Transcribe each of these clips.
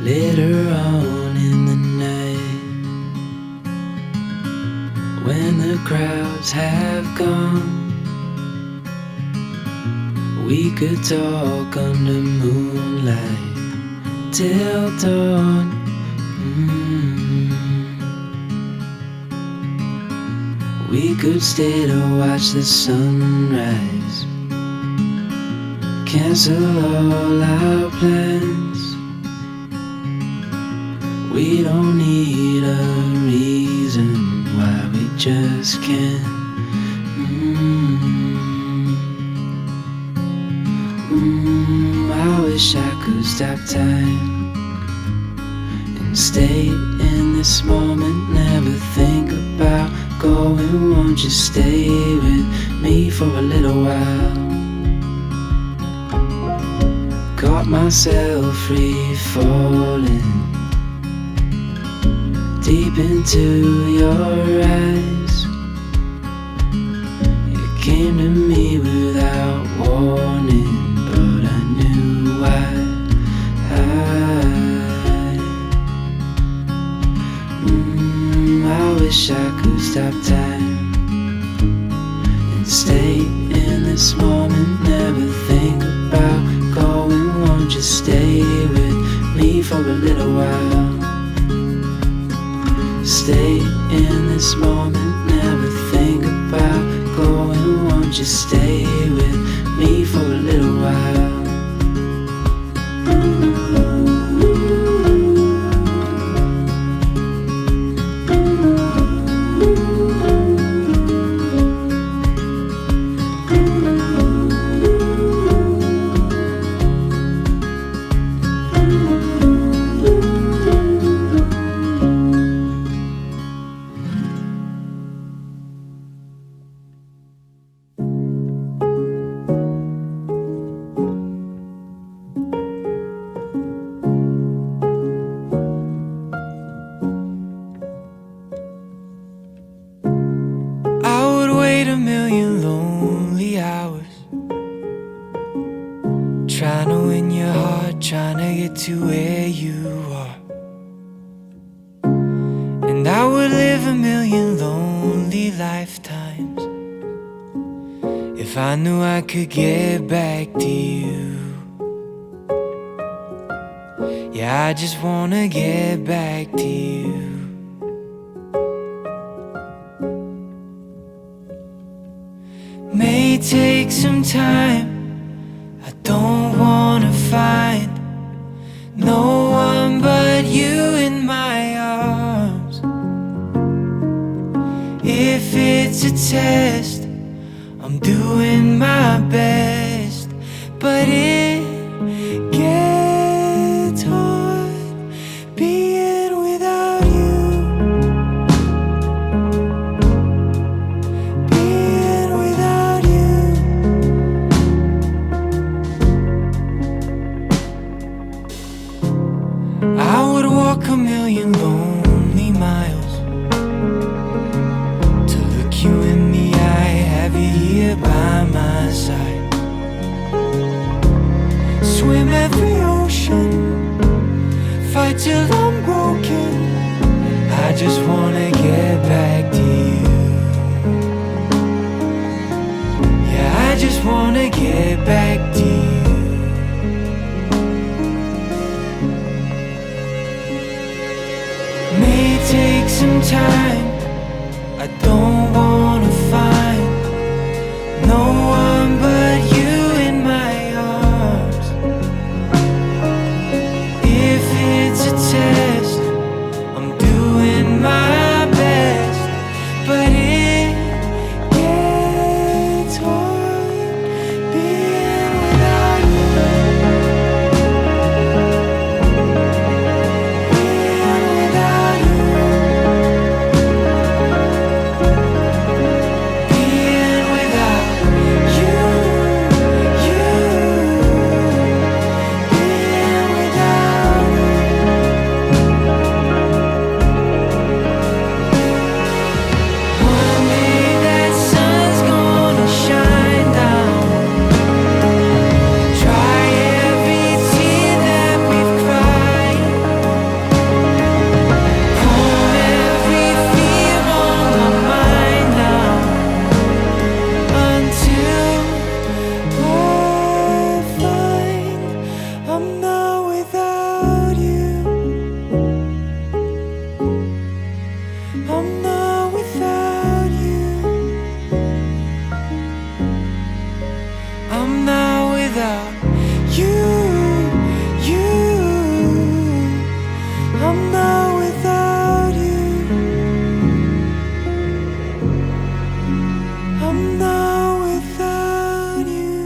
Later on in the night, when the crowds have gone, we could talk under moonlight till dawn. We could stay to watch the sunrise, cancel all our plans. We don't need a reason why we just can't. I wish I could stop time and stay in this moment, never think about going. Won't you stay with me for a little while? Caught myself free falling deep into your eyes. You came to me without warning, but I knew why. I wish I could stop time and stay in this moment, never think about going. Won't you stay with me for a little while? Stay in this moment, never think about going. Won't you stay with me for a little while? Trying to win your heart, trying to get to where you are. And I would live a million lonely lifetimes if I knew I could get back to you. Yeah, I just wanna get back to you. May take some time, I don't wanna find no one but you in my arms. If it's a test, I'm doing my best, but it gets hard being without you, being without you. I would walk a million lonely miles to look you in the eye, have you here by my side. Swim every ocean, fight till I'm broken. I just wanna get back to you. Yeah, I just wanna get back to you. May take some time, I don't wanna find no one but you in my arms. If it's a test, I'm doing my best, but it gets hard being without you, being without you, being without you, being without you. One day that sun's gonna shine down, dry every tear that we've cried, calm every fear on my mind now, until I find I'm not without you, I'm not without you, I'm not without you, I'm not without you, I'm not without you.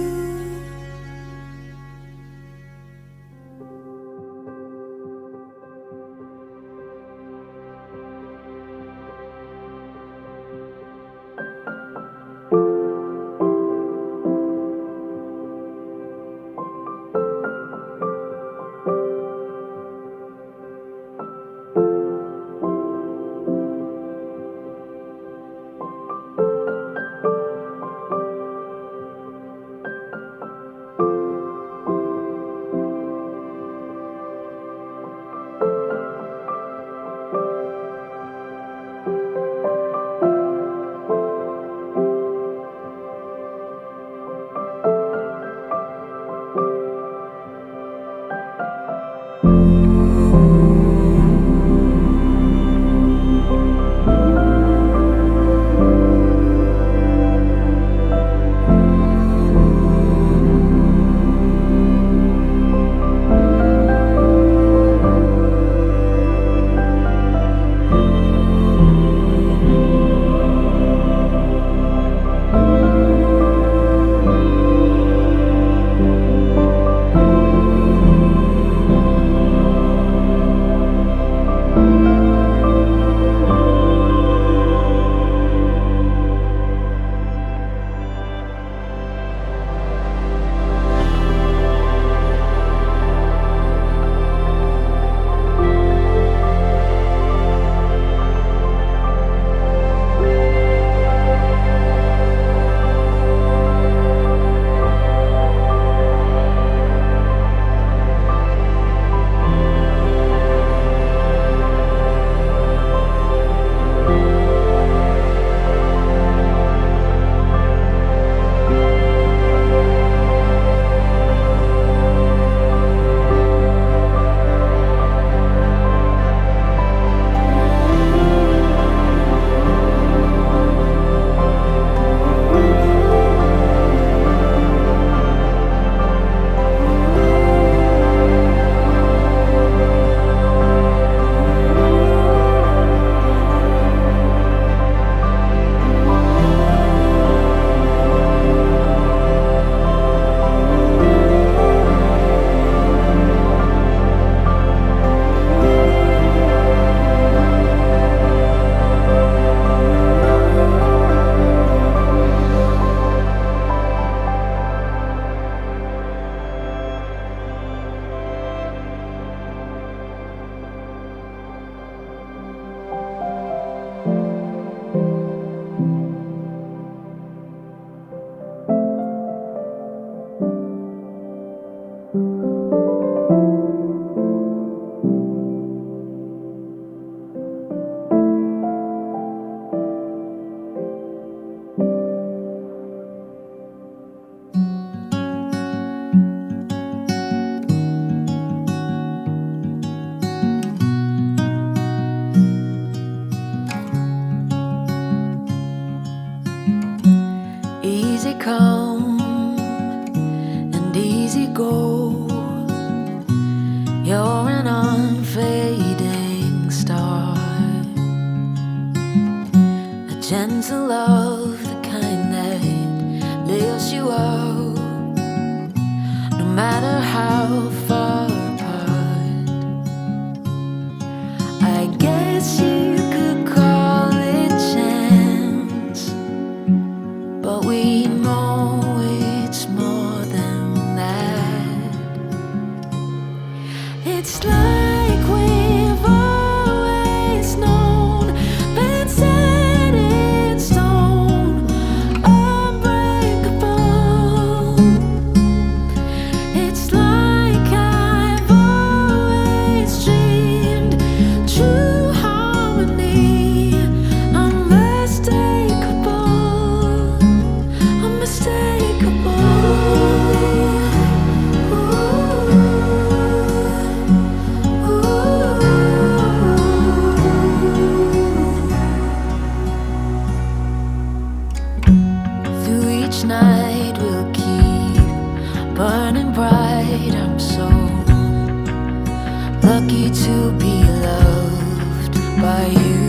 come and easy go. You're an unfading star, a gentle love, the kind that lifts you up, no matter how far apart. I guess you could call it chance, but we know it's more than that. It's like we've always known, been set in stone, unbreakable. It's like I've always dreamed, true harmony, unmistakable, unmistakable. Through each night we'll keep burning bright. I'm so lucky to be loved by you.